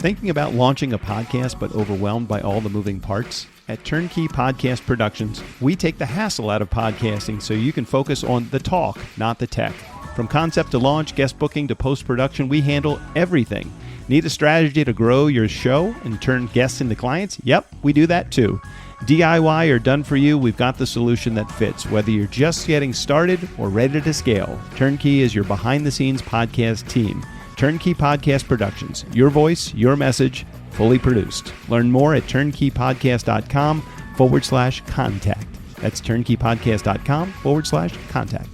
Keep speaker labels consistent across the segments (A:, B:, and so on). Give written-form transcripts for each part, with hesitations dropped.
A: Thinking about launching a podcast but overwhelmed by all the moving parts? At Turnkey Podcast Productions, we take the hassle out of podcasting so you can focus on the talk, not the tech. From concept to launch, guest booking to post-production, we handle everything. Need a strategy to grow your show and turn guests into clients? Yep, we do that too. DIY or done for you, we've got the solution that fits. Whether you're just getting started or ready to scale, Turnkey is your behind-the-scenes podcast team. Turnkey Podcast Productions. Your voice, your message, fully produced. Learn more at turnkeypodcast.com/contact. That's turnkeypodcast.com/contact.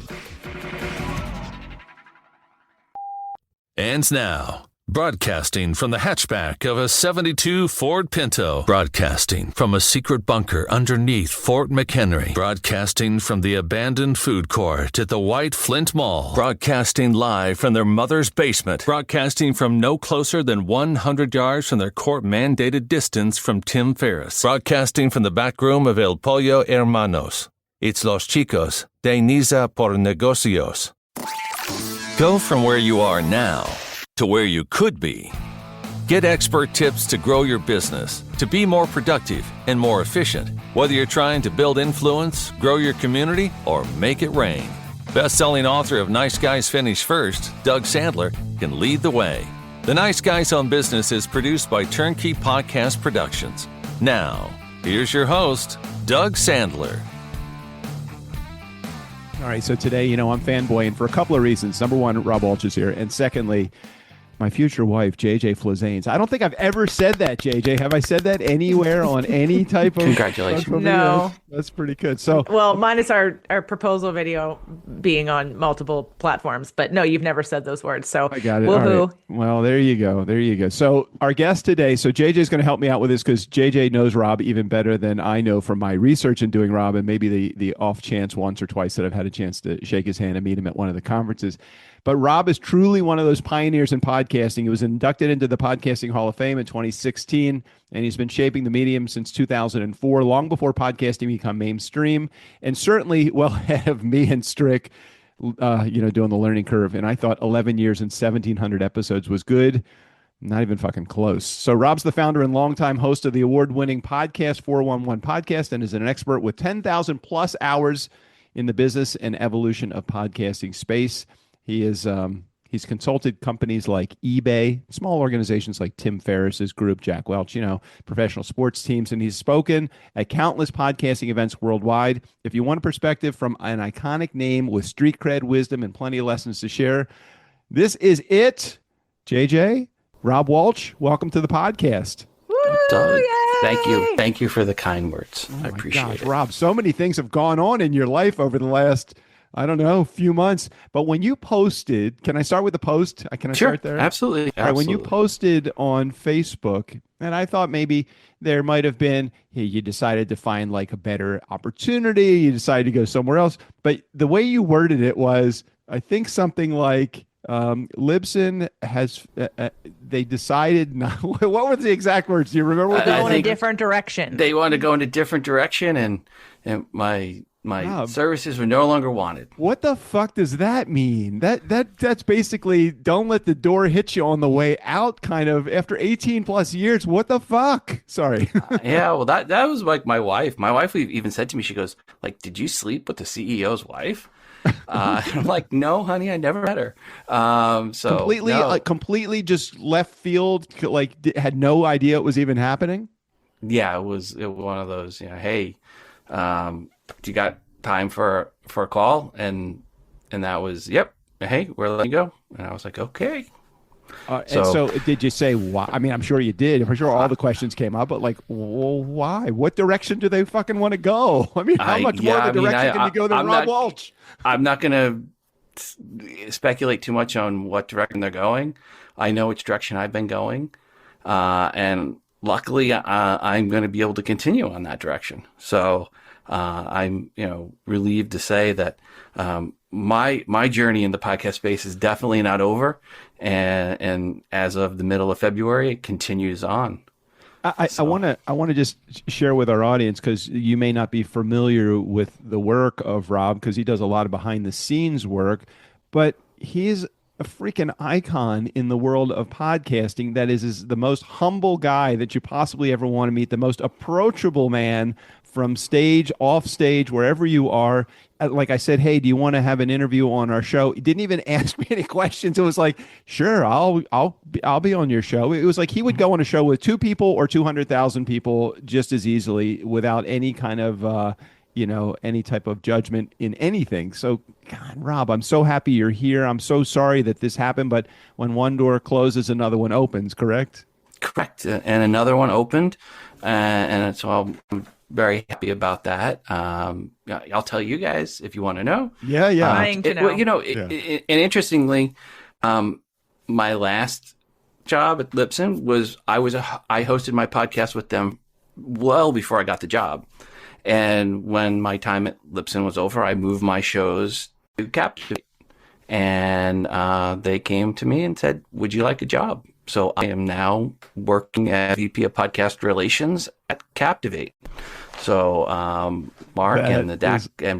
B: And now, broadcasting from the hatchback of a 72 Ford Pinto, broadcasting from a secret bunker underneath Fort McHenry, broadcasting from the abandoned food court at the White Flint Mall, broadcasting live from their mother's basement, broadcasting from no closer than 100 yards from their court-mandated distance from Tim Ferriss, broadcasting from the back room of El Pollo Hermanos. It's Los Chicos de Niza por Negocios. Go from where you are now to where you could be. Get expert tips to grow your business, to be more productive and more efficient, whether you're trying to build influence, grow your community, or make it rain. Best-selling author of Nice Guys Finish First, Doug Sandler, can lead the way. The Nice Guys on Business is produced by Turnkey Podcast Productions. Now, here's your host, Doug Sandler.
A: All right, so today, I'm fanboying for a couple of reasons. Number one, Rob Walch is here. And secondly, my future wife, JJ Flazanes. I don't think I've ever said that, JJ. Have I said that anywhere on any type of...
C: Congratulations.
D: No.
A: That's pretty good. So,
D: well, minus our proposal video being on multiple platforms. But no, you've never said those words. So
A: I got it.
D: Woohoo.
A: Right. Well, there you go. There you go. So our guest today, so JJ's going to help me out with this because JJ knows Rob even better than I know from my research in doing Rob and maybe the off chance once or twice that I've had a chance to shake his hand and meet him at one of the conferences. But Rob is truly one of those pioneers in podcasting. He was inducted into the Podcasting Hall of Fame in 2016, and he's been shaping the medium since 2004, long before podcasting became mainstream, and certainly well ahead of me and Strick, doing the learning curve. And I thought 11 years and 1,700 episodes was good. Not even fucking close. So Rob's the founder and longtime host of the award-winning podcast 411 Podcast and is an expert with 10,000 plus hours in the business and evolution of podcasting space. He is he's consulted companies like eBay, small organizations like Tim Ferriss's group, Jack Welch, professional sports teams, and he's spoken at countless podcasting events worldwide. If you want a perspective from an iconic name with street cred, wisdom, and plenty of lessons to share, this is it. JJ, Rob Walch, welcome to the podcast.
C: Doug, thank you for the kind words. I appreciate it.
A: Rob, so many things have gone on in your life over the last few months. But when you posted, can I start with the post? Can I start there?
C: Absolutely.
A: All right, when you posted on Facebook, and I thought maybe there might have been, hey, you decided to find like a better opportunity, you decided to go somewhere else. But the way you worded it was, I think something like, Libsyn has, they decided not, what were the exact words? Do you remember what they
D: go in a different direction?
C: They wanted to go in a different direction, and my services were no longer wanted.
A: What the fuck does that mean? That's basically don't let the door hit you on the way out, kind of. After 18 plus years, what the fuck? Sorry.
C: Yeah, well, that was like my wife. My wife even said to me, she goes, like, did you sleep with the CEO's wife? I'm like, no, honey, I never met her. So
A: completely just left field, had no idea it was even happening.
C: Yeah, it was one of those, hey, do you got time for a call? And that was, yep. Hey, we're letting you go. And I was like, okay.
A: So did you say why? I mean, I'm sure you did. I'm sure all the questions came up, but why? What direction do they fucking want to go? I mean, how much more of a direction can you go than Rob Walch?
C: I'm not going to speculate too much on what direction they're going. I know which direction I've been going. And luckily, I'm going to be able to continue on that direction. So I'm, relieved to say that my journey in the podcast space is definitely not over. And as of the middle of February, it continues on.
A: I want to just share with our audience, because you may not be familiar with the work of Rob, because he does a lot of behind the scenes work, but he's a freaking icon in the world of podcasting that is the most humble guy that you possibly ever want to meet, the most approachable man from stage, off stage, wherever you are. Like I said, hey, do you want to have an interview on our show? He didn't even ask me any questions. It was like, sure, I'll be on your show. It was like he would go on a show with 2 people or 200,000 people just as easily without any kind of any type of judgment in anything. So, God, Rob, I'm so happy you're here. I'm so sorry that this happened, but when one door closes, another one opens, correct?
C: Correct. And another one opened, and so I'm very happy about that. I'll tell you guys if you want to know.
A: Yeah.
D: Trying to know.
C: And interestingly, my last job at Libsyn was I hosted my podcast with them well before I got the job. And when my time at Libsyn was over, I moved my shows to Captivate. And they came to me and said, would you like a job? So I am now working as VP of Podcast Relations at Captivate. So Mark and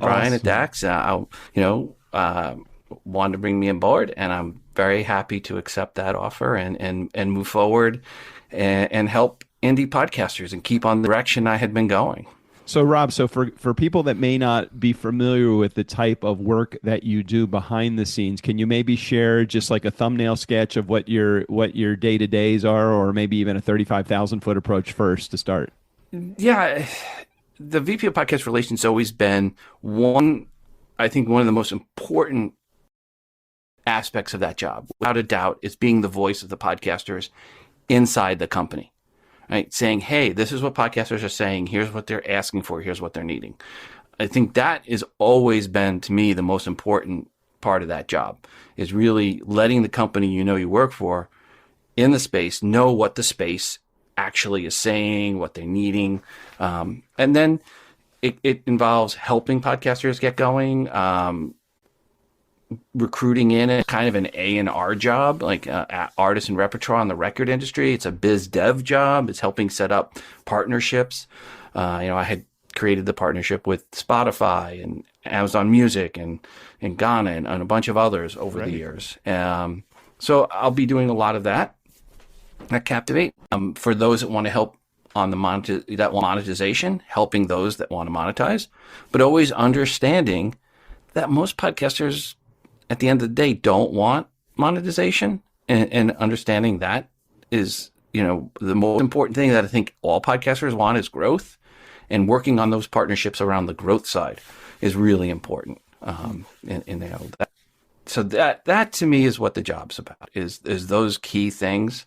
C: Brian at Dax, wanted to bring me on board, and I'm very happy to accept that offer and move forward and help indie podcasters and keep on the direction I had been going.
A: So Rob, for people that may not be familiar with the type of work that you do behind the scenes, can you maybe share just like a thumbnail sketch of what your day-to-days are, or maybe even a 35,000-foot approach first to start?
C: Yeah, the VP of Podcast Relations has always been one of the most important aspects of that job. Without a doubt, is being the voice of the podcasters inside the company. Right, saying, hey, this is what podcasters are saying. Here's what they're asking for. Here's what they're needing. I think that has always been, to me, the most important part of that job, is really letting the company you work for in the space know what the space actually is saying, what they're needing. And then it involves helping podcasters get going, recruiting in a kind of an A&R job, like artist and repertoire on the record industry. It's a biz dev job. It's helping set up partnerships. I had created the partnership with Spotify and Amazon Music and Ghana and a bunch of others over the years. So I'll be doing a lot of that at Captivate. For those that want to help on the monetization, helping those that want to monetize, but always understanding that most podcasters at the end of the day don't want monetization, and understanding that is, the most important thing that I think all podcasters want is growth, and working on those partnerships around the growth side is really important. So that to me is what the job's about, is those key things,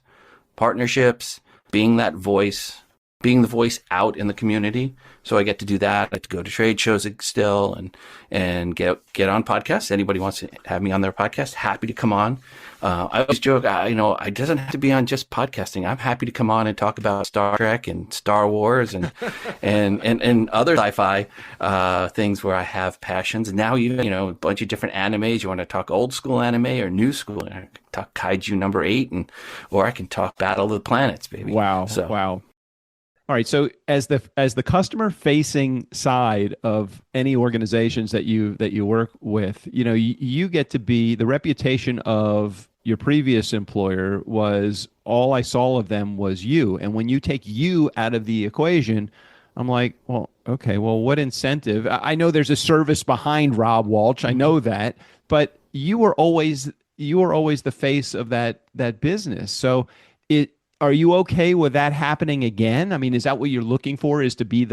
C: partnerships, being that voice, being the voice out in the community. So I get to do that. I get to go to trade shows still and get on podcasts. Anybody wants to have me on their podcast, happy to come on. I always joke, it doesn't have to be on just podcasting. I'm happy to come on and talk about Star Trek and Star Wars and and other sci-fi things where I have passions. And now even, a bunch of different animes. You want to talk old school anime or new school? I can talk Kaiju number 8, or I can talk Battle of the Planets, baby.
A: Wow.
C: So,
A: wow. All right. So as the customer facing side of any organizations that you work with, you get to be, the reputation of your previous employer was, all I saw of them was you. And when you take you out of the equation, I'm like, well, okay, well, what incentive? I know there's a service behind Rob Walch. I know that, but you were always the face of that business. So are you okay with that happening again? I mean, is that what you're looking for, is to be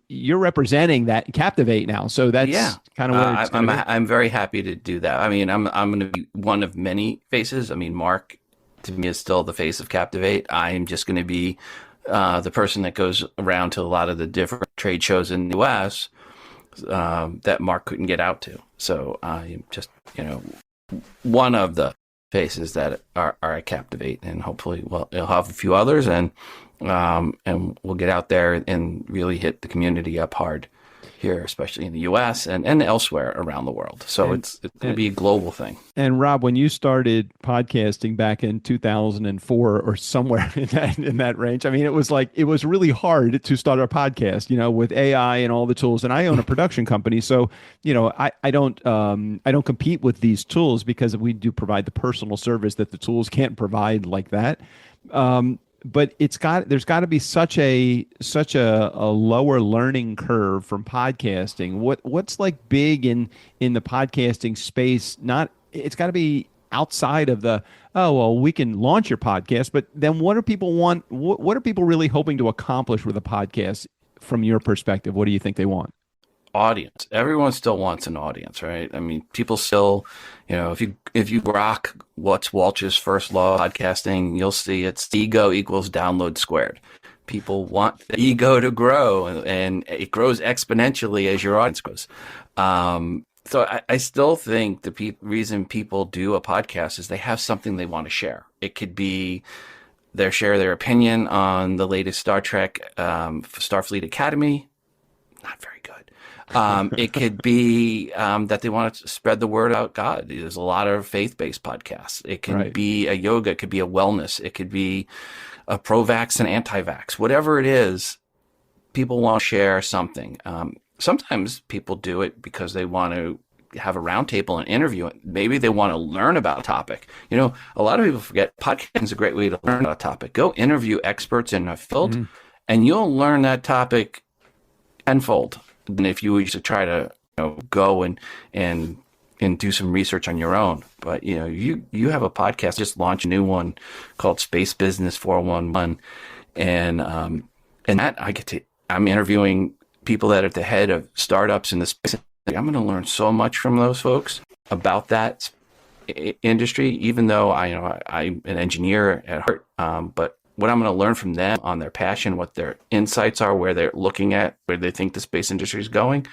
A: you're representing that Captivate now. So that's kind of where it's going to be.
C: I'm very happy to do that. I mean, I'm going to be one of many faces. I mean, Mark to me is still the face of Captivate. I'm just going to be the person that goes around to a lot of the different trade shows in the US that Mark couldn't get out to. So I'm just, one of the faces that are at Captivate, and hopefully you'll have a few others, and we'll get out there and really hit the community up hard here, especially in the US and elsewhere around the world. So it's going to be a global thing.
A: And Rob, when you started podcasting back in 2004 or somewhere in that range, I mean, it was really hard to start a podcast, with AI and all the tools. And I own a production company, so I don't compete with these tools because we do provide the personal service that the tools can't provide like that. But there's got to be such a lower learning curve from podcasting. What's like big in the podcasting space? It's got to be outside of we can launch your podcast, but then what do people want? What are people really hoping to accomplish with a podcast from your perspective? What do you think they want?
C: Audience. Everyone still wants an audience, right? I mean, people still, if you grok what's Walch's first law of podcasting, you'll see it's ego equals download squared. People want the ego to grow, and it grows exponentially as your audience grows. So I still think the reason people do a podcast is they have something they want to share. It could be share their opinion on the latest Star Trek, Starfleet Academy. Not very good. It could be that they want to spread the word about God. There's a lot of faith-based podcasts. It can be a yoga. It could be a wellness. It could be a pro-vax and anti-vax. Whatever it is, people want to share something. Sometimes people do it because they want to have a roundtable and interview it. Maybe they want to learn about a topic. A lot of people forget podcasting is a great way to learn about a topic. Go interview experts in a field, and you'll learn that topic tenfold than if you used to try to go and do some research on your own. But you have a podcast, just launched a new one called Space Business 411, and that I'm interviewing people that are at the head of startups in the space. I'm going to learn so much from those folks about that industry, even though I'm an engineer at heart, but what I'm going to learn from them on their passion, what their insights are, where they're looking at, where they think the space industry is going,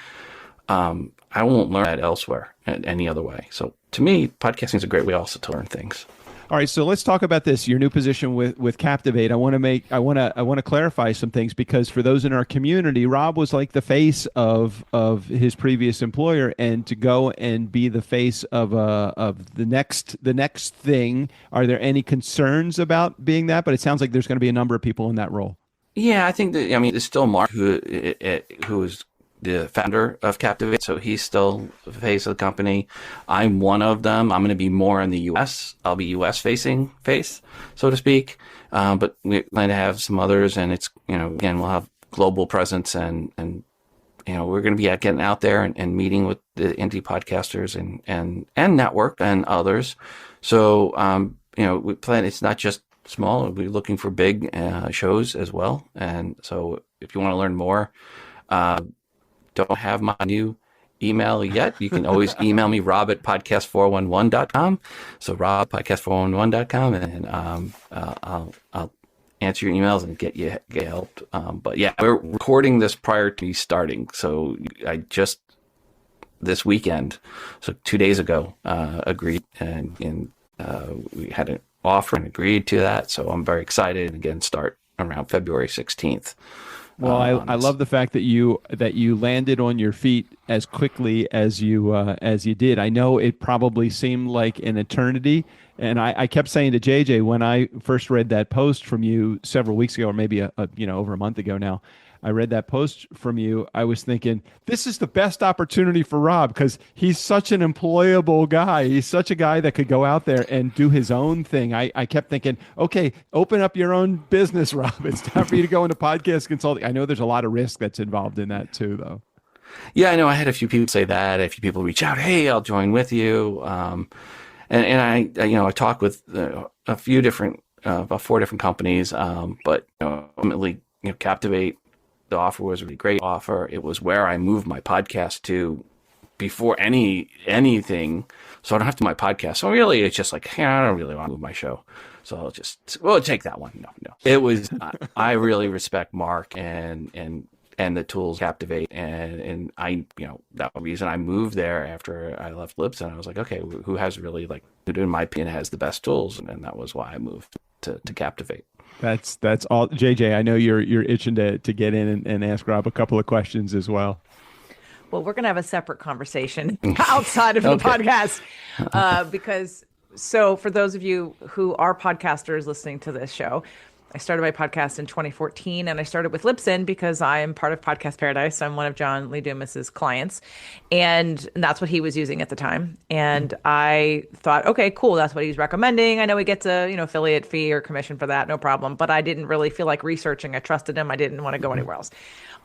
C: I won't learn that elsewhere any other way. So to me, podcasting is a great way also to learn things.
A: All right, so let's talk about this. Your new position with Captivate. I want to clarify some things, because for those in our community, Rob was like the face of his previous employer, and to go and be the face of the next thing. Are there any concerns about being that? But it sounds like there's going to be a number of people in that role.
C: Yeah, I think that. I mean, there's still Mark who is the founder of Captivate, so he's still the face of the company. I'm one of them. I'm going to be more in the U.S. I'll be U.S. facing face, so to speak. But we plan to have some others, and it's again, we'll have global presence, and we're going to be getting out there and meeting with the indie podcasters and network and others. So we plan. It's not just small. We're looking for big shows as well. And so if you want to learn more. Don't have my new email yet. You can always email me, rob@podcast411.com. So rob@podcast411.com, and I'll answer your emails and get help. But yeah, we're recording this prior to me starting. So I just this weekend, so 2 days ago, agreed, and we had an offer and agreed to that. So I'm very excited. And again, start around February 16th.
A: Well, I love the fact that you landed on your feet as quickly as you did. I know it probably seemed like an eternity, and I kept saying to JJ when I first read that post from you several weeks ago, or maybe over a month ago now. I read that post from you. I was thinking, this is the best opportunity for Rob, because he's such an employable guy. He's such a guy that could go out there and do his own thing. I kept thinking, okay, open up your own business, Rob. It's time for you to go into podcast consulting. I know there's a lot of risk that's involved in that too, though.
C: Yeah, I know. I had a few people say that. A few people reach out, hey, I'll join with you. And I talked with a few different, about 4 different companies. But ultimately, Captivate. The offer was a really great offer. It was where I moved my podcast to before anything. So I don't have to do my podcast. So really, it's just like, hey, I don't really want to move my show. So we'll take that one. No. It was, I really respect Mark and the tools Captivate. And I, that was the reason I moved there after I left Libsyn. I was like, okay, who has really who in my opinion has the best tools? And that was why I moved to Captivate.
A: That's all. JJ, I know you're itching to get in and ask Rob a couple of questions as well.
D: Well, we're going to have a separate conversation outside of the podcast because so for those of you who are podcasters listening to this show, I started my podcast in 2014 and I started with Libsyn because I am part of Podcast Paradise. I'm one of John Lee Dumas's clients and that's what he was using at the time. And I thought, okay, cool. That's what he's recommending. I know he gets a, affiliate fee or commission for that. No problem. But I didn't really feel like researching. I trusted him. I didn't want to go anywhere else.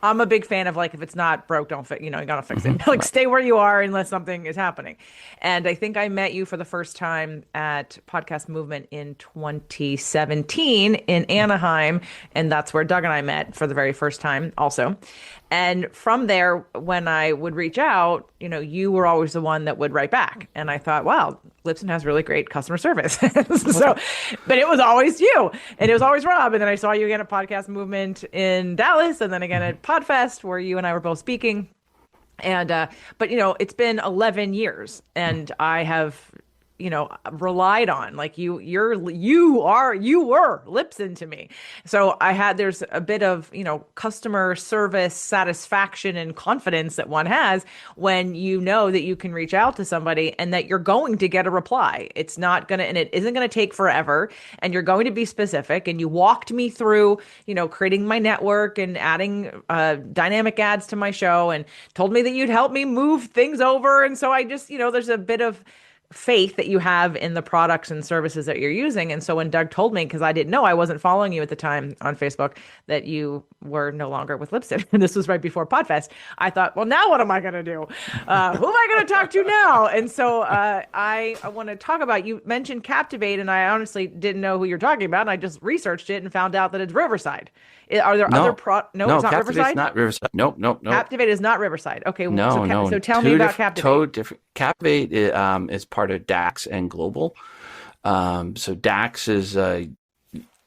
D: I'm a big fan of like, if it's not broke, don't fix, you gotta fix it. Like stay where you are unless something is happening. And I think I met you for the first time at Podcast Movement in 2017 in Anaheim. And that's where Doug and I met for the very first time also. And from there, when I would reach out, you were always the one that would write back. And I thought, wow, Libsyn has really great customer service. But it was always you and it was always Rob. And then I saw you again at Podcast Movement in Dallas and then again at PodFest where you and I were both speaking. And, but it's been 11 years and I have, relied on like you were Libsyn to me. So there's a bit of, customer service satisfaction and confidence that one has when that you can reach out to somebody and that you're going to get a reply. It's not going to, and it isn't going to take forever and you're going to be specific. And you walked me through, creating my network and adding dynamic ads to my show and told me that you'd help me move things over. And so I just, there's a bit of faith that you have in the products and services that you're using. And so when Doug told me, because I didn't know, I wasn't following you at the time on Facebook, that you were no longer with Libsyn, and this was right before PodFest, I thought, well, now what am I going to do? Who am I going to talk to now? And so I want to talk about, you mentioned Captivate, and I honestly didn't know who you're talking about, and I just researched it and found out that it's Riverside. Are there other No, it's not Riverside?
C: Not Riverside. Nope.
D: Captivate is not Riverside. Okay.
C: No.
D: So tell me about Captivate.
C: Totally different. Captivate is part of DAX and Global. So DAX is in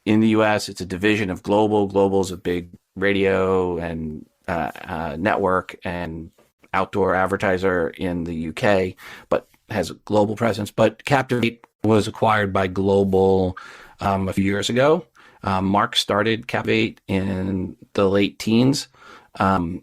C: the U.S. It's a division of Global. Global is a big radio and network and outdoor advertiser in the UK, but has a global presence. But Captivate was acquired by Global a few years ago. Mark started Captivate in the late teens. So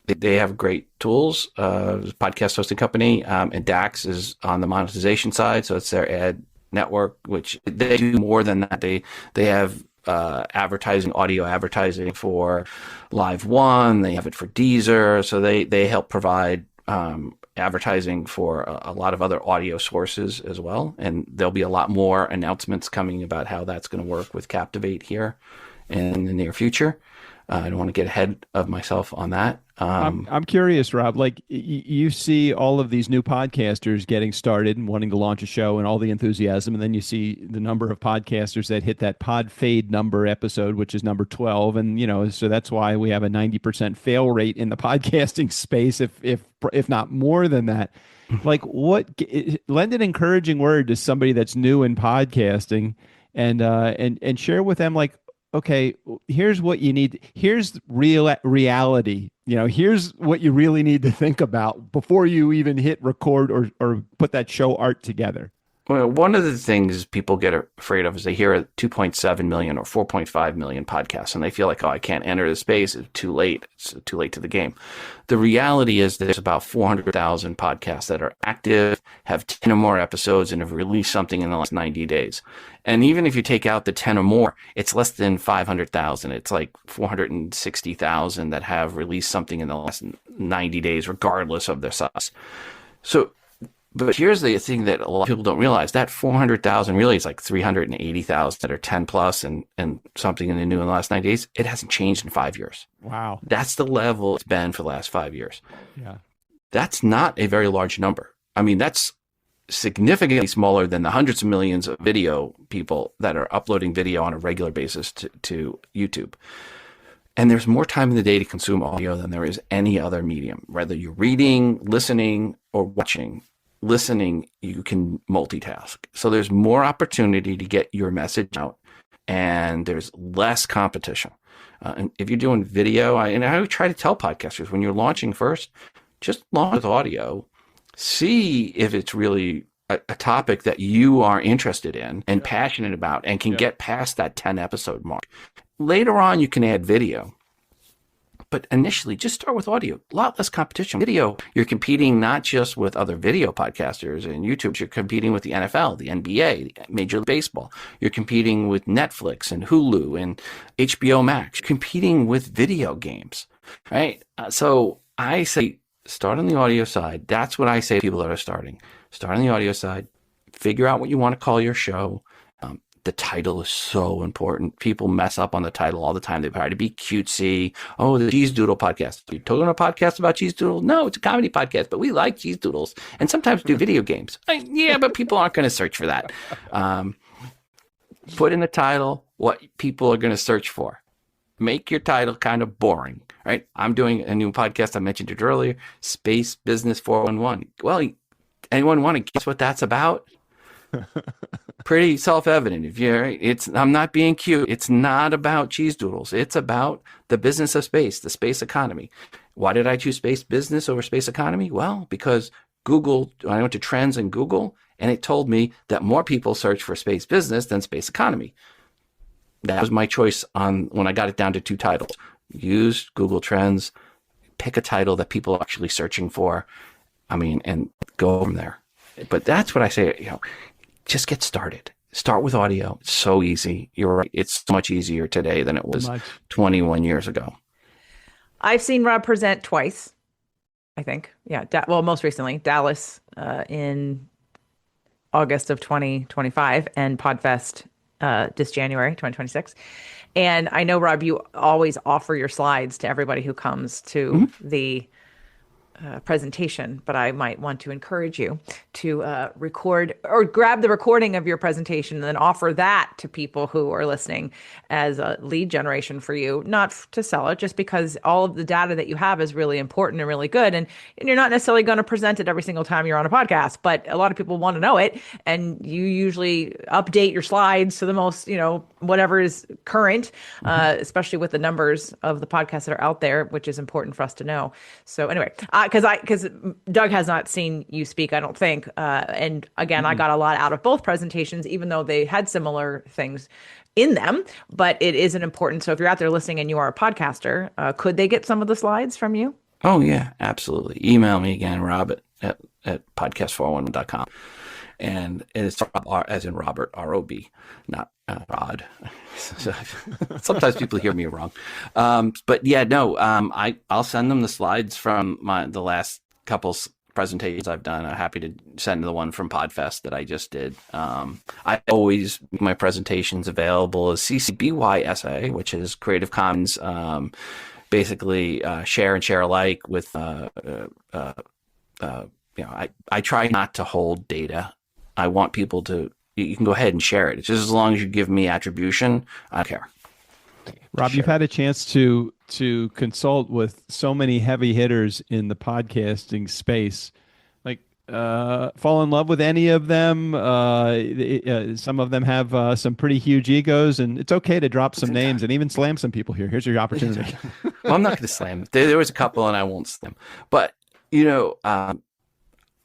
C: they have great tools, podcast hosting company, and DAX is on the monetization side. So it's their ad network, which they do more than that. They have audio advertising for Live One. They have it for Deezer. So they help provide advertising for a lot of other audio sources as well. And there'll be a lot more announcements coming about how that's going to work with Captivate here in the near future. I don't want to get ahead of myself on that.
A: I'm curious, Rob, like you see all of these new podcasters getting started and wanting to launch a show and all the enthusiasm. And then you see the number of podcasters that hit that pod fade number episode, which is number 12. And, so that's why we have a 90% fail rate in the podcasting space, if not more than that. Like lend an encouraging word to somebody that's new in podcasting and share with them, like, okay, here's what you need. Here's reality. Here's what you really need to think about before you even hit record or put that show art together.
C: Well, one of the things people get afraid of is they hear 2.7 million or 4.5 million podcasts and they feel like, oh, I can't enter the space. It's too late. It's too late to the game. The reality is there's about 400,000 podcasts that are active, have 10 or more episodes, and have released something in the last 90 days. And even if you take out the 10 or more, it's less than 500,000. It's like 460,000 that have released something in the last 90 days, regardless of their size. But here's the thing that a lot of people don't realize, that 400,000 really is like 380,000 that are 10 plus and something in the last 90 days. It hasn't changed in 5 years.
A: Wow.
C: That's the level it's been for the last 5 years.
A: Yeah.
C: That's not a very large number. I mean, that's significantly smaller than the hundreds of millions of video people that are uploading video on a regular basis to YouTube. And there's more time in the day to consume audio than there is any other medium, whether you're reading, listening, or watching. Listening, you can multitask. So there's more opportunity to get your message out and there's less competition. And if you're doing video, I would try to tell podcasters when you're launching first, just launch with audio, see if it's really a topic that you are interested in and passionate about and can get past that 10 episode mark. Later on, you can add video. But initially, just start with audio. A lot less competition. Video, you're competing not just with other video podcasters and YouTube. You're competing with the NFL, the NBA, Major League Baseball. You're competing with Netflix and Hulu and HBO Max. You're competing with video games, right? So I say start on the audio side. That's what I say to people that are starting. Start on the audio side. Figure out what you want to call your show. The title is so important. People mess up on the title all the time. They try to be cutesy. Oh, the Cheese Doodle podcast. Are you talking a podcast about Cheese Doodle? No, it's a comedy podcast, but we like Cheese Doodles and sometimes do video games. Yeah, but people aren't going to search for that. Put in the title what people are going to search for. Make your title kind of boring, right? I'm doing a new podcast. I mentioned it earlier, Space Business 411. Well, anyone want to guess what that's about? Pretty self-evident. I'm not being cute. It's not about cheese doodles. It's about the business of space, the space economy. Why did I choose space business over space economy? Well, because Google, I went to trends in Google and it told me that more people search for space business than space economy. That was my choice when I got it down to 2 titles. Use Google Trends, pick a title that people are actually searching for. And go from there. But that's what I say, just get started. Start with audio. It's so easy. You're right. It's so much easier today than it was 21 years ago.
D: I've seen Rob present twice, I think. Yeah. Most recently, Dallas in August of 2025 and PodFest this January 2026. And I know, Rob, you always offer your slides to everybody who comes to the presentation, but I might want to encourage you to record or grab the recording of your presentation and then offer that to people who are listening as a lead generation for you, not to sell it, just because all of the data that you have is really important and really good. And you're not necessarily going to present it every single time you're on a podcast, but a lot of people want to know it. And you usually update your slides to the most, whatever is current, especially with the numbers of the podcasts that are out there, which is important for us to know. So anyway, because Doug has not seen you speak, I don't think. And again, I got a lot out of both presentations, even though they had similar things in them. But it is an important. So if you're out there listening and you are a podcaster, could they get some of the slides from you?
C: Oh, yeah, absolutely. Email me again, Rob at podcast411.com. And it's Rob, as in Robert, R-O-B, not Rod. Sometimes people hear me wrong. But yeah, no, I'll send them the slides from the last couple presentations I've done. I'm happy to send the one from PodFest that I just did. I always make my presentations available as CC BY-SA, which is Creative Commons, basically share and share alike with, I try not to hold data. I want people you can go ahead and share it. It's just as long as you give me attribution, I don't care.
A: Rob, you've had a chance to consult with so many heavy hitters in the podcasting space. Like, fall in love with any of them? Some of them have some pretty huge egos, and it's okay to drop some names and even slam some people here. Here's your opportunity.
C: Well, I'm not going to slam. There was a couple, and I won't slam. But,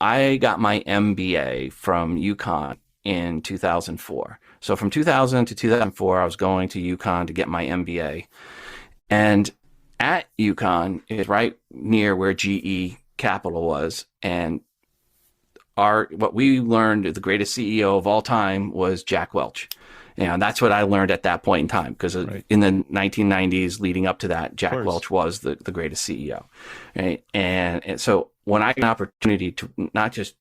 C: I got my MBA from UConn in 2004. So from 2000 to 2004, I was going to UConn to get my MBA. And at UConn is right near where GE Capital was. And what we learned, the greatest CEO of all time was Jack Welch. That's what I learned at that point in time, because in the 1990s leading up to that, Jack Welch was the greatest CEO. Right? And so when I got an opportunity to not just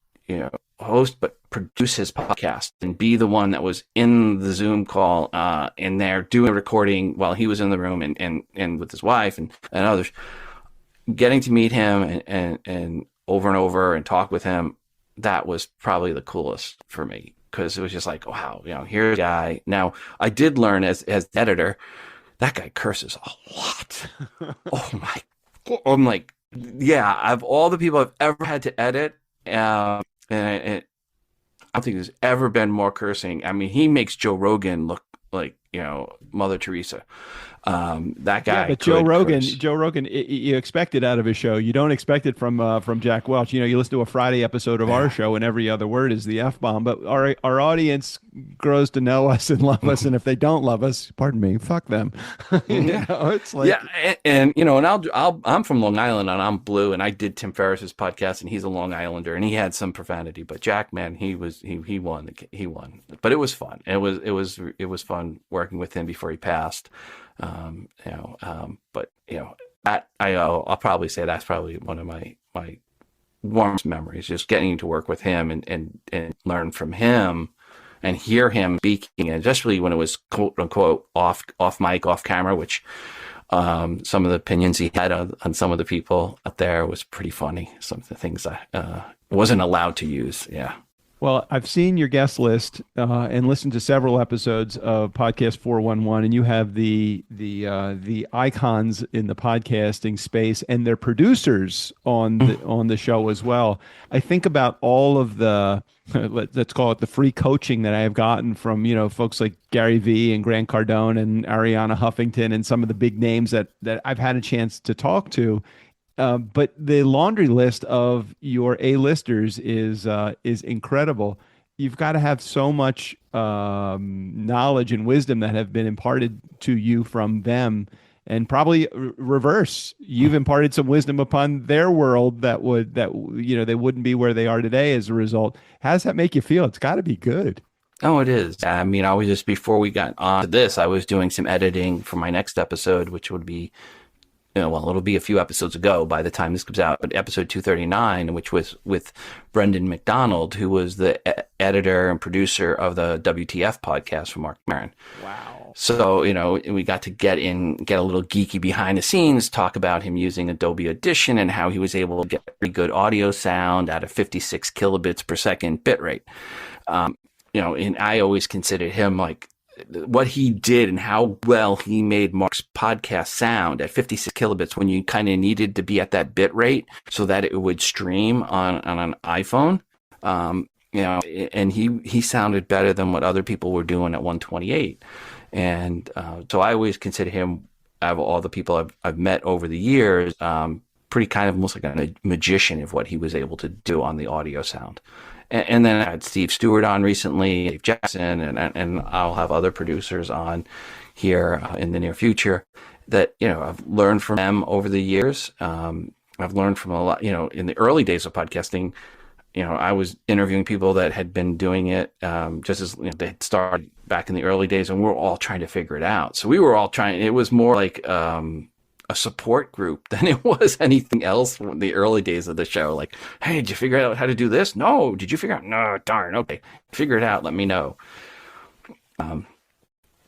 C: host, but produce his podcast and be the one that was in the Zoom call in there doing a recording while he was in the room and with his wife and others, getting to meet him and over and talk with him, that was probably the coolest for me, because it was just like, wow, here's a guy. Now, I did learn as editor, that guy curses a lot. Oh my God. I'm like, yeah, of all the people I've ever had to edit, and I don't think there's ever been more cursing. I mean, he makes Joe Rogan look like Mother Teresa. That guy.
A: Yeah, but Joe Rogan, you expect it out of his show. You don't expect it from Jack Welch. You listen to a Friday episode of our show, and every other word is the F-bomb. But our audience grows to know us and love us, and if they don't love us, pardon me, fuck them. It's like
C: and I'm from Long Island, and I'm blue, and I did Tim Ferriss's podcast, and he's a Long Islander, and he had some profanity, but Jack, man, he won. But it was fun. It was fun working with him before he passed. But I'll probably say that's probably one of my warmest memories, just getting to work with him and learn from him and hear him speaking, and especially when it was quote unquote off mic, off camera, which some of the opinions he had on some of the people up there was pretty funny. Some of the things I wasn't allowed to use. Yeah.
A: Well, I've seen your guest list and listened to several episodes of Podcast 411, and you have the icons in the podcasting space and their producers on the show as well. I think about all of the let's call it the free coaching that I have gotten from folks like Gary Vee and Grant Cardone and Ariana Huffington and some of the big names that I've had a chance to talk to. But the laundry list of your A-listers is incredible. You've got to have so much knowledge and wisdom that have been imparted to you from them, and probably reverse. You've imparted some wisdom upon their world that they wouldn't be where they are today as a result. How does that make you feel? It's got to be good.
C: Oh, it is. I mean, I was just, before we got on to this, I was doing some editing for my next episode, which would be, it'll be a few episodes ago by the time this comes out, but episode 239, which was with Brendan McDonald, who was the editor and producer of the WTF podcast from Mark Maron.
A: Wow.
C: So, we got to get a little geeky behind the scenes, talk about him using Adobe Audition and how he was able to get pretty good audio sound at a 56 kilobits per second bitrate. And I always considered him like, what he did and how well he made Mark's podcast sound at 56 kilobits when you kind of needed to be at that bit rate so that it would stream on an iPhone. And he sounded better than what other people were doing at 128. And so I always consider him, out of all the people I've met over the years, pretty kind of almost like a magician of what he was able to do on the audio sound. And then I had Steve Stewart on recently, Dave Jackson, and I'll have other producers on here in the near future that, I've learned from them over the years. I've learned from a lot, in the early days of podcasting, I was interviewing people that had been doing it just as they had started back in the early days, and we were all trying to figure it out. So we were all trying, it was more like a support group than it was anything else from the early days of the show. Like, hey, did you figure out how to do this? No. Did you figure out? No, darn. Okay. Figure it out. Let me know.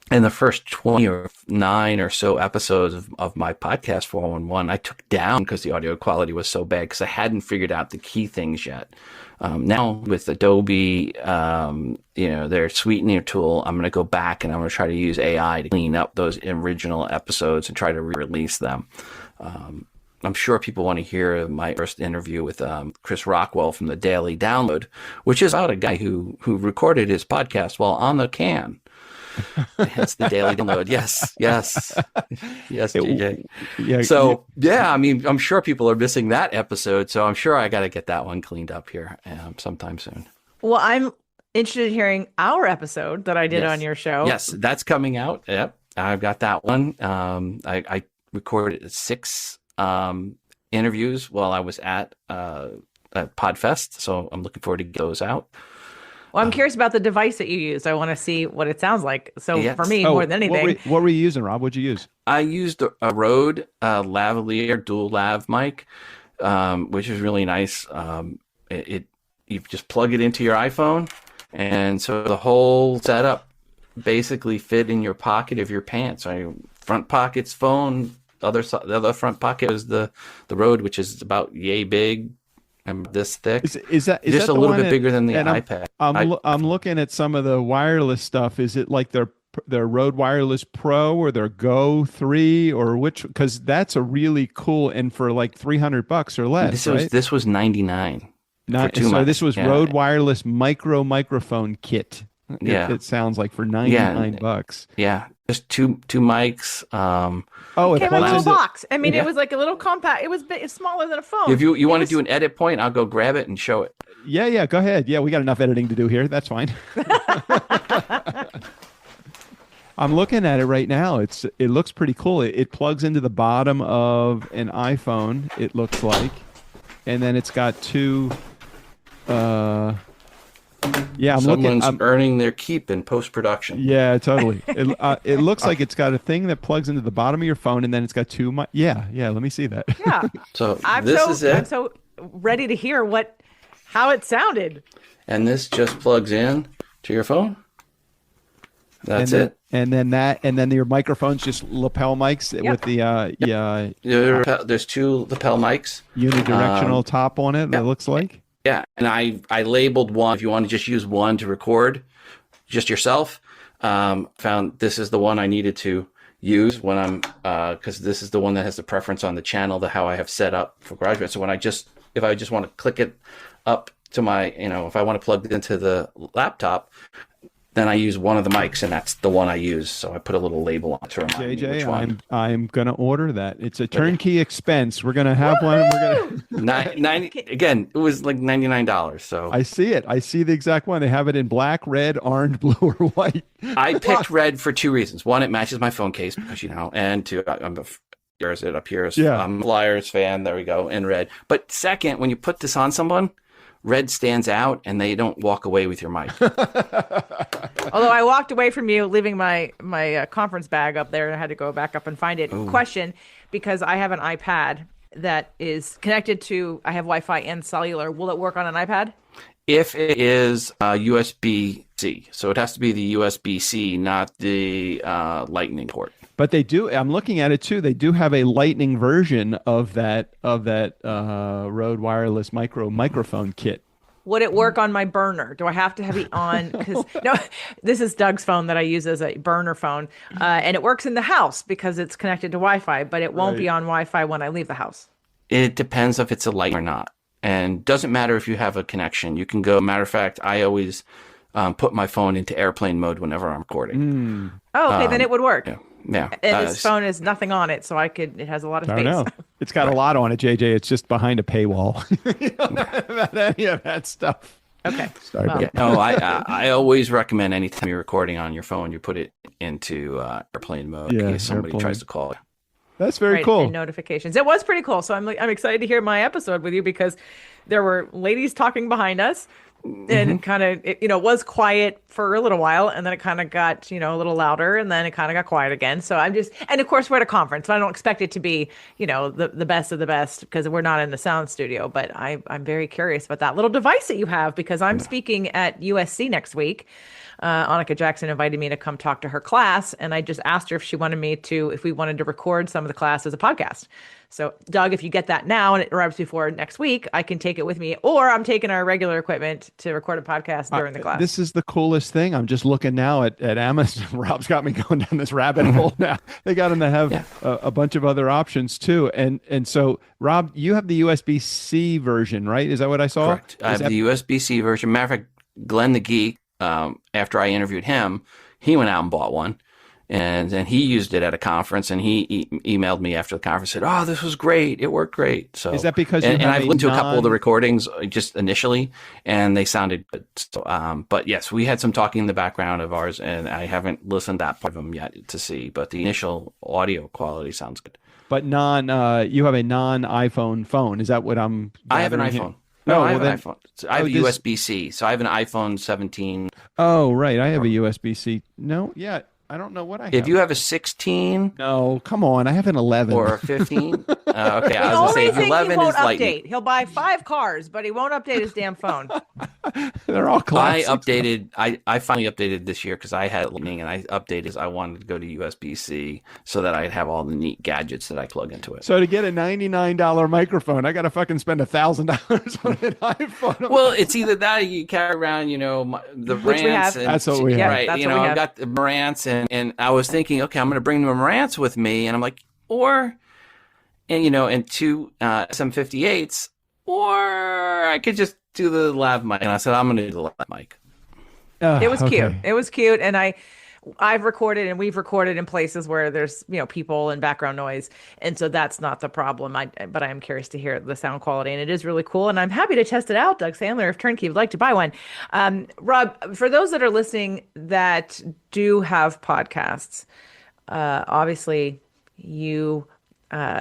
C: And the first 29 or so episodes of my podcast 411, I took down because the audio quality was so bad because I hadn't figured out the key things yet. Now with Adobe, their sweetener tool, I'm going to go back and I'm going to try to use AI to clean up those original episodes and try to release them. I'm sure people want to hear my first interview with Chris Rockwell from the Daily Download, which is about a guy who recorded his podcast while on the can. Hence the Daily Download. Yes, DJ.
A: Yeah.
C: So I mean, I'm sure people are missing that episode. So I'm sure I got to get that one cleaned up here sometime soon.
D: Well, I'm interested in hearing our episode that I did on your show.
C: Yes, that's coming out. Yep, I've got that one. I recorded 6 interviews while I was at Podfest, so I'm looking forward to get those out.
D: Well, I'm curious about the device that you used. I want to see what it sounds like. So for me, more than anything.
A: What were you using, Rob? What'd you use?
C: I used a Rode lavalier dual lav mic, which is really nice. You just plug it into your iPhone, and so the whole setup basically fit in your pocket of your pants. So your front pocket's phone, the other front pocket is the Rode, which is about yay big. And this thick.
A: Is that
C: just
A: a
C: little bit bigger than the iPad?
A: I'm looking at some of the wireless stuff. Is it like their Rode Wireless Pro or their Go 3 or which? Because that's a really cool, and for like $300 or less.
C: This was $99.
A: So this was Rode Wireless microphone kit.
C: Yeah.
A: It sounds like for $99.
C: Yeah, just two mics.
A: Oh,
D: It
A: it
D: came in a
A: plugs
D: little
A: into.
D: box. I mean,
C: Yeah.
D: it was like a little compact. It was it's smaller than a phone.
C: If you
D: It
C: want to
D: was-
C: do an edit point, I'll go grab it and show it.
A: Yeah, go ahead. Yeah, we got enough editing to do here. That's fine. I'm looking at it right now. It looks pretty cool. It plugs into the bottom of an iPhone, it looks like. And then it's got two yeah,
C: Someone's
A: I'm
C: earning their keep in post-production.
A: yeah, totally. It looks like it's got a thing that plugs into the bottom of your phone, and then it's got two yeah, let me see that.
D: Yeah.
C: So
D: I'm so ready to hear how it sounded.
C: And this just plugs in to your phone. That's it.
A: And then your microphone's just lapel mics with the
C: There's two lapel mics.
A: unidirectional top on it. It looks like.
C: Yeah, and I labeled one. If you want to just use one to record, just yourself, found this is the one I needed to use when I'm because this is the one that has the preference on the channel, how I have set up for GarageBand. So if I just want to click it up to my, if I want to plug it into the laptop, then I use one of the mics, and that's the one I use. So I put a little label on it to remind me which one.
A: I'm gonna order that. It's a turnkey expense. We're gonna have one. We're gonna
C: 90 again. It was like $99. So
A: I see it. I see the exact one. They have it in black, red, orange, blue, or white.
C: I picked red for two reasons. One, it matches my phone case because and two, here's it up here.
A: Yeah.
C: I'm a Flyers fan. There we go, in red. But second, when you put this on someone, red stands out, and they don't walk away with your mic.
D: Although I walked away from you, leaving my conference bag up there, and I had to go back up and find it.
C: Ooh.
D: Question, because I have an iPad that is connected to, I have Wi-Fi and cellular. Will it work on an iPad?
C: If it is USB-C. So it has to be the USB-C, not the Lightning port.
A: But they do. I'm looking at it too. They do have a Lightning version of that Rode wireless microphone kit.
D: Would it work on my burner? Do I have to have it on? Because no, this is Doug's phone that I use as a burner phone, and it works in the house because it's connected to Wi-Fi, but it won't be on Wi-Fi when I leave the house.
C: It depends if it's a Lightning or not, and doesn't matter if you have a connection. You can go. Matter of fact, I always put my phone into airplane mode whenever I'm recording.
D: Oh, okay, then it would work.
C: Yeah.
D: And this phone has nothing on it, so it has a lot of space.
A: I don't know. It's got a lot on it, JJ. It's just behind a paywall. You don't know about any of that stuff.
D: Okay.
A: Sorry.
D: Well.
C: No, I always recommend anytime you're recording on your phone, you put it into airplane mode in case somebody tries to call you.
A: That's very cool.
D: And notifications. It was pretty cool. So I'm excited to hear my episode with you because there were ladies talking behind us. And it kind of, it was quiet for a little while, and then it kind of got, a little louder, and then it kind of got quiet again. So and of course we're at a conference, so I don't expect it to be, the best of the best because we're not in the sound studio. But I'm very curious about that little device that you have because I'm speaking at USC next week. Annika Jackson invited me to come talk to her class, and I just asked her if we wanted to record some of the class as a podcast. So, Doug, if you get that now and it arrives before next week, I can take it with me, or I'm taking our regular equipment to record a podcast during the class.
A: This is the coolest thing. I'm just looking now at Amazon. Rob's got me going down this rabbit hole now. They got him to have a bunch of other options too. And so, Rob, you have the USB-C version, right? Is that what I saw?
C: Correct. I have the USB-C version. Matter of fact, Glenn the Geek, after I interviewed him, he went out and bought one. And then he used it at a conference, and he emailed me after the conference, said, "Oh, this was great. It worked great." So
A: is that because
C: and I've listened to a couple of the recordings just initially, and they sounded good. So, but yes, we had some talking in the background of ours, and I haven't listened to that part of them yet to see. But the initial audio quality sounds good.
A: But you have a non-iPhone phone. Is that what I'm?
C: I have an iPhone.
A: Here?
C: No, I have an iPhone. So I have a USB-C. So I have an iPhone 17.
A: Oh, right. I have a USB-C. No, yeah. I don't know what I have.
C: If you have a 16,
A: no, come on, I have an 11
C: or a 15. Okay, I was gonna say 11 is Lightning.
D: He'll buy 5 cars, but he won't update his damn phone.
A: They're all classics.
C: I finally updated this year because I had Lightning, and I updated because I wanted to go to USB-C so that I'd have all the neat gadgets that I plug into it.
A: So to get a $99 microphone, I got to fucking spend $1,000 on an iPhone.
C: Well, it's either that or you carry around, the Marantz.
A: That's what we have.
C: Right, I've got the Marantz, and I was thinking, okay, I'm going to bring the Marantz with me, and I'm like, and two SM58s, or I could just do the lav mic. And I said, I'm going to do the lav mic.
D: It was cute.
A: Okay.
D: It was cute. And I've recorded and we've recorded in places where there's, people and background noise. And so that's not the problem. But I am curious to hear the sound quality, and it is really cool. And I'm happy to test it out, Doug Sandler, if Turnkey would like to buy one. Rob, for those that are listening that do have podcasts, obviously you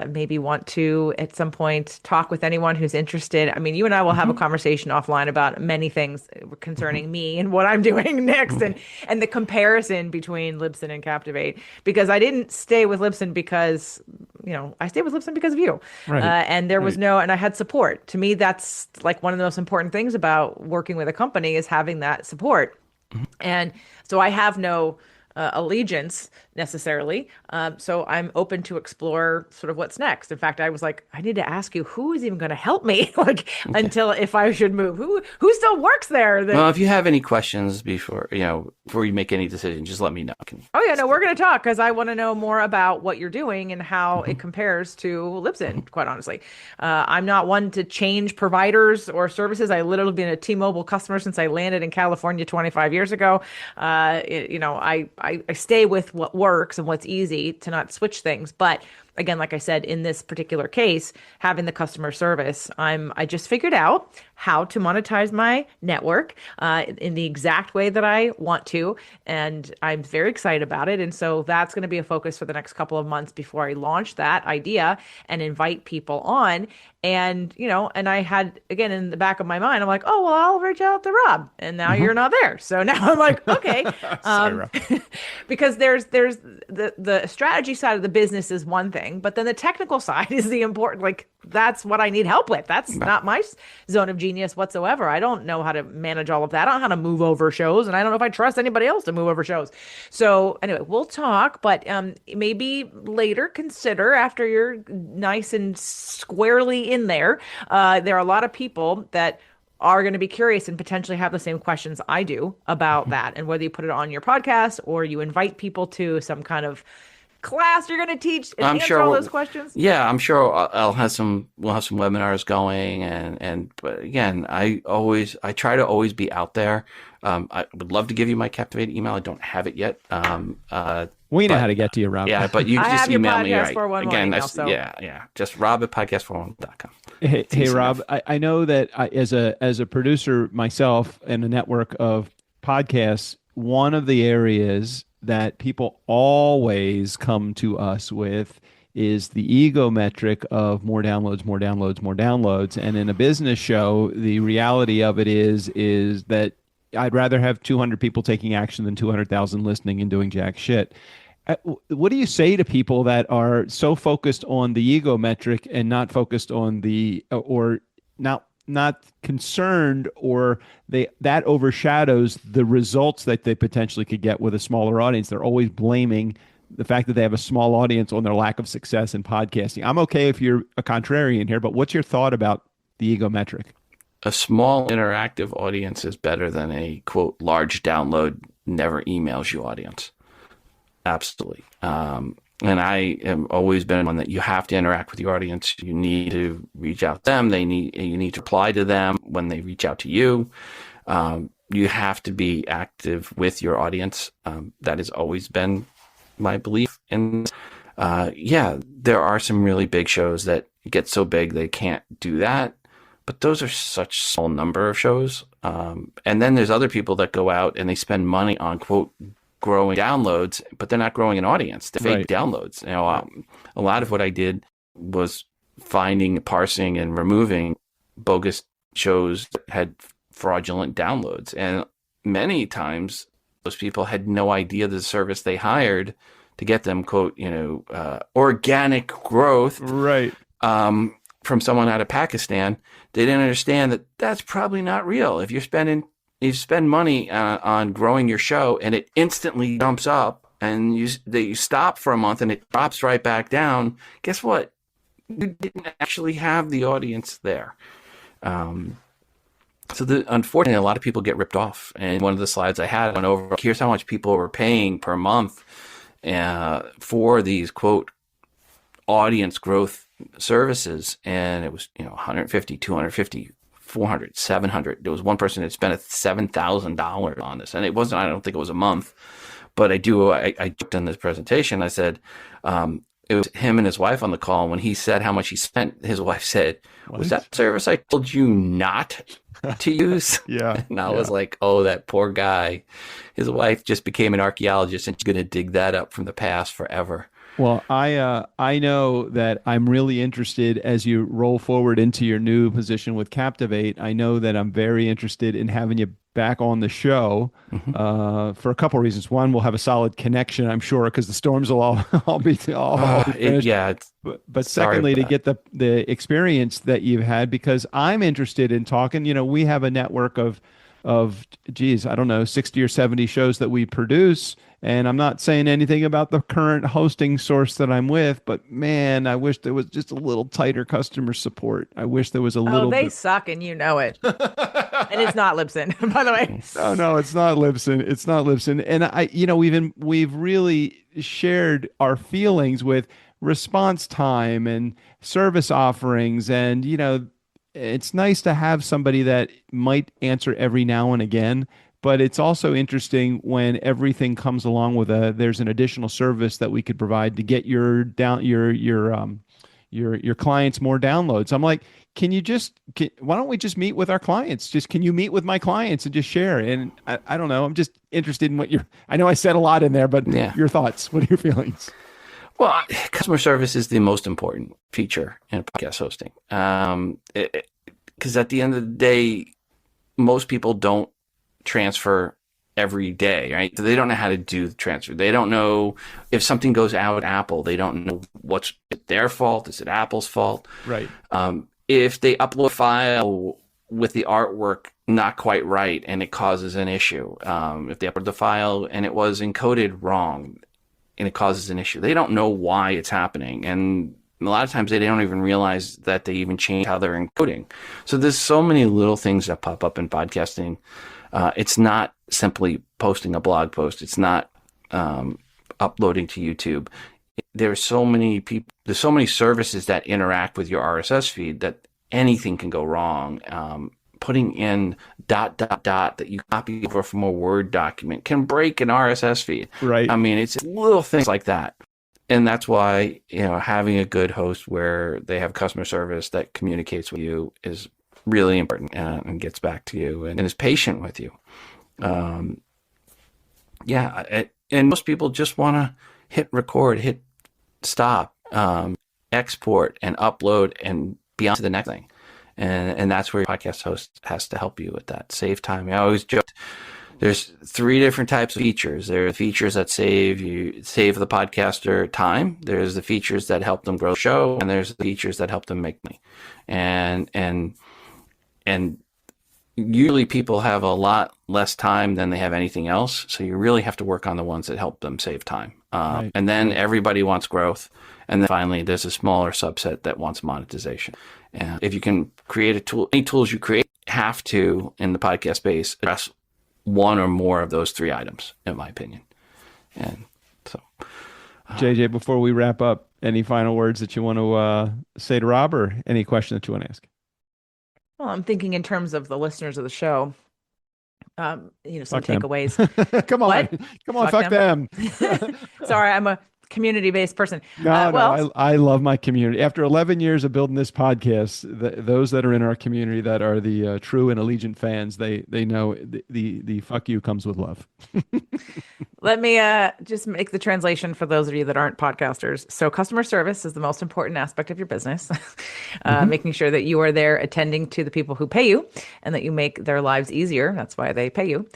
D: maybe want to at some point talk with anyone who's interested. I mean, you and I will have a conversation offline about many things concerning me and what I'm doing next, and the comparison between Libsyn and Captivate, because I didn't stay with Libsyn because I stayed with Libsyn because of you.
A: Right.
D: And there was and I had support. To me, that's like one of the most important things about working with a company is having that support. And so I have no allegiance necessarily. So I'm open to explore sort of what's next. In fact, I was like, I need to ask you who is even going to help me until if I should move. Who still works there?
C: Well, if you have any questions before you make any decision, just let me know.
D: Oh yeah, no, we're going to talk because I want to know more about what you're doing and how it compares to Libsyn, quite honestly. I'm not one to change providers or services. I literally been a T-Mobile customer since I landed in California 25 years ago. I stay with what works and what's easy to not switch things. But again, like I said, in this particular case, having the customer service, I just figured out how to monetize my network in the exact way that I want to. And I'm very excited about it. And so that's going to be a focus for the next couple of months before I launch that idea and invite people on. And, and I had, again, in the back of my mind, I'm like, oh, well, I'll reach out to Rob. And now you're not there. So now I'm like, okay.
A: Sorry, Rob.
D: Because there's the strategy side of the business is one thing, but then the technical side is the important, like, that's what I need help with. That's not my zone of genius whatsoever. I don't know how to manage all of that. I don't know how to move over shows, and I don't know if I trust anybody else to move over shows. So anyway, we'll talk, but maybe later consider, after you're nice and squarely in there, there are a lot of people that are going to be curious and potentially have the same questions I do about that. And whether you put it on your podcast or you invite people to some kind of class you're going to teach and answer all those questions.
C: Yeah, I'm sure we'll have some webinars going, but again, I try to always be out there. I would love to give you my Captivate email. I don't have it yet.
A: We know how to get to you, Rob.
C: Yeah, but you just email me, right? Again, just rob@podcast411.com.
A: Hey, Rob, I know that as a producer myself and a network of podcasts, one of the areas that people always come to us with is the ego metric of more downloads, more downloads, more downloads. And in a business show, the reality of it is that I'd rather have 200 people taking action than 200,000 listening and doing jack shit. What do you say to people that are so focused on the ego metric and not focused on or not concerned, or that overshadows the results that they potentially could get with a smaller audience? They're always blaming the fact that they have a small audience on their lack of success in podcasting. I'm okay if you're a contrarian here, but what's your thought about the ego metric?
C: A small interactive audience is better than a, quote, large download, never emails you audience. Absolutely. And I have always been one that you have to interact with your audience. You need to reach out to them. You need to reply to them when they reach out to you. You have to be active with your audience. That has always been my belief. And there are some really big shows that get so big they can't do that. But those are such small number of shows. And then there's other people that go out and they spend money on, quote, growing downloads, but they're not growing an audience. They're fake downloads. A lot of what I did was finding, parsing, and removing bogus shows that had fraudulent downloads. And many times those people had no idea the service they hired to get them, quote, organic growth.
A: Right.
C: From someone out of Pakistan. They didn't understand that that's probably not real. If you spend money on growing your show and it instantly jumps up, and you stop for a month and it drops right back down, guess what? You didn't actually have the audience there. Unfortunately, a lot of people get ripped off. And one of the slides I had went over, here's how much people were paying per month for these, quote, audience growth services. And it was, $150, $250, $400, $700. There was one person that spent $7,000 on this, and it wasn't. I don't think it was a month, but I joked in this presentation. I said it was him and his wife on the call. And when he said how much he spent, his wife said, "Was that service I told you not to use?"
A: Yeah.
C: And I was like, "Oh, that poor guy. His wife just became an archaeologist, and she's going to dig that up from the past forever."
A: Well, I know that I'm really interested as you roll forward into your new position with Captivate. I know that I'm very interested in having you back on the show for a couple of reasons. One, we'll have a solid connection, I'm sure, because the storms will all be finished. But secondly, to get the experience that you've had, because I'm interested in talking. We have a network of geez, I don't know, 60 or 70 shows that we produce. And I'm not saying anything about the current hosting source that I'm with, but man, I wish there was just a little tighter customer support. I wish there was a little.
D: They suck, and you know it. And it's not Libsyn, by the way.
A: No, it's not Libsyn. It's not Libsyn. And we've really shared our feelings with response time and service offerings, and it's nice to have somebody that might answer every now and again. But it's also interesting when everything comes along with there's an additional service that we could provide to get your clients more downloads. I'm like, why don't we just meet with our clients? Can you meet with my clients and just share? And I don't know. I'm just interested in I know I said a lot in there, but your thoughts, what are your feelings?
C: Well, customer service is the most important feature in podcast hosting. Because at the end of the day, most people don't transfer every day, right? So they don't know how to do the transfer. They don't know if something goes out Apple. They don't know what's their fault. Is it Apple's fault?
A: Right.
C: If they upload a file with the artwork not quite right and it causes an issue, if they upload the file and it was encoded wrong and it causes an issue, they don't know why it's happening. And a lot of times they don't even realize that they even change how they're encoding. So there's so many little things that pop up in podcasting. It's not simply posting a blog post. It's not uploading to YouTube. There's so many people. There's so many services that interact with your RSS feed that anything can go wrong. Putting in ... that you copy over from a Word document can break an RSS feed.
A: Right.
C: I mean, it's little things like that. And that's why, having a good host where they have customer service that communicates with you is really important and gets back to you and is patient with you. And most people just want to hit record, hit stop, export and upload and be on to the next thing. And that's where your podcast host has to help you with that. Save time. I always joke, there's 3 different types of features. There are features that save the podcaster time. There's the features that help them grow the show, and there's the features that help them make money. And usually people have a lot less time than they have anything else. So you really have to work on the ones that help them save time.
A: Right.
C: And then everybody wants growth. And then finally, there's a smaller subset that wants monetization. And if you can create a tool, any tools you create have to, in the podcast space, address one or more of those 3 items, in my opinion. And so,
A: JJ, before we wrap up, any final words that you want to say to Rob, or any question that you want to ask?
D: Well, I'm thinking in terms of the listeners of the show, some
A: Fuck them.
D: takeaways.
A: Come on, fuck them.
D: Sorry, I'm a community-based person.
A: I love my community. After 11 years of building this podcast, those that are in our community that are the true and allegiant fans, they know the fuck you comes with love.
D: Let me just make the translation for those of you that aren't podcasters. So customer service is the most important aspect of your business, making sure that you are there attending to the people who pay you and that you make their lives easier. That's why they pay you.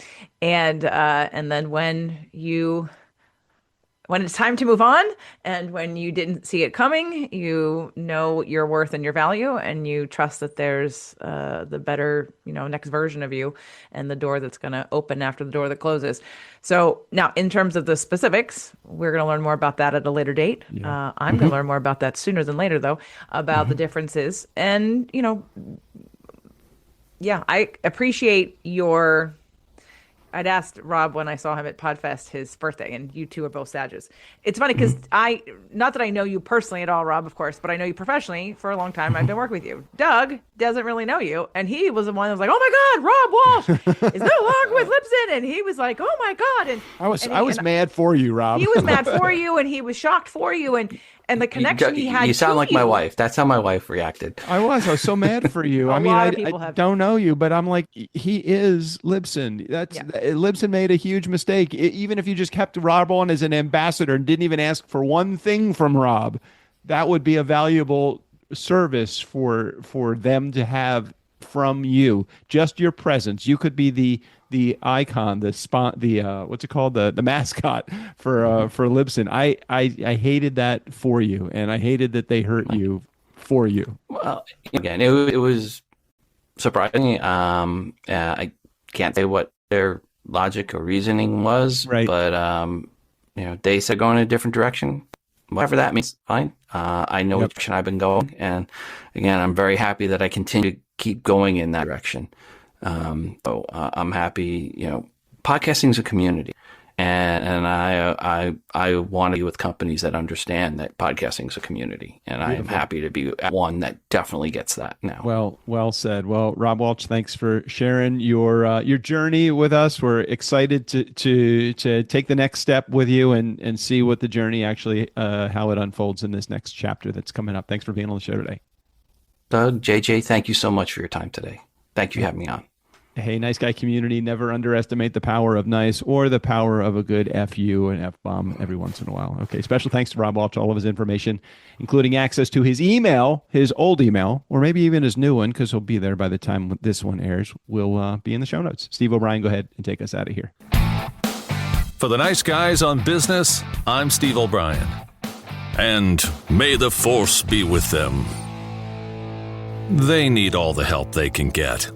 D: And then when it's time to move on, and when you didn't see it coming, you know your worth and your value, and you trust that there's the better, next version of you, and the door that's going to open after the door that closes. So now, in terms of the specifics, we're going to learn more about that at a later date. Yeah. I'm going to learn more about that sooner than later, though, about the differences. And I appreciate your I'd asked Rob when I saw him at Podfest his birthday, and you two are both Sages. It's funny because not that I know you personally at all, Rob, of course, but I know you professionally for a long time. I've been working with you. Doug doesn't really know you, and he was the one that was like, "Oh my God, Rob Walch is no longer with Libsyn," and he was like, "Oh my God!" And
A: I was mad for you, Rob.
D: He was mad for you, and he was shocked for you, and the connection he had.
C: You sound
D: to
C: like my wife. That's how my wife reacted.
A: I was so mad for you. I mean, I don't know you, but I'm like, he is Libsyn. Libsyn made a huge mistake. Even if you just kept Rob on as an ambassador and didn't even ask for one thing from Rob, that would be a valuable service for them to have from you. Just your presence. You could be the icon, what's it called, the mascot for Libsyn. I hated that for you, and I hated that they hurt you for you.
C: Well, again, it was surprising. I can't say what their logic or reasoning was,
A: right?
C: But they said go in a different direction. Whatever that means, fine. I know which direction I've been going, and again, I'm very happy that I continue to keep going in that direction. So I'm happy. Podcasting is a community, and I want to be with companies that understand that podcasting is a community, and I am happy to be at one that definitely gets that now.
A: Well said. Well, Rob Walch, thanks for sharing your journey with us. We're excited to take the next step with you and see what the journey actually how it unfolds in this next chapter that's coming up. Thanks for being on the show today.
C: Doug, JJ, thank you so much for your time today. Thank you for having me on.
A: Hey, nice guy community, never underestimate the power of nice or the power of a good FU and F-bomb every once in a while. Okay, special thanks to Rob Walch. All of his information, including access to his email, his old email, or maybe even his new one, because he'll be there by the time this one airs, will be in the show notes. Steve O'Brien, go ahead and take us out of here.
B: For the nice guys on business, I'm Steve O'Brien. And may the force be with them. They need all the help they can get.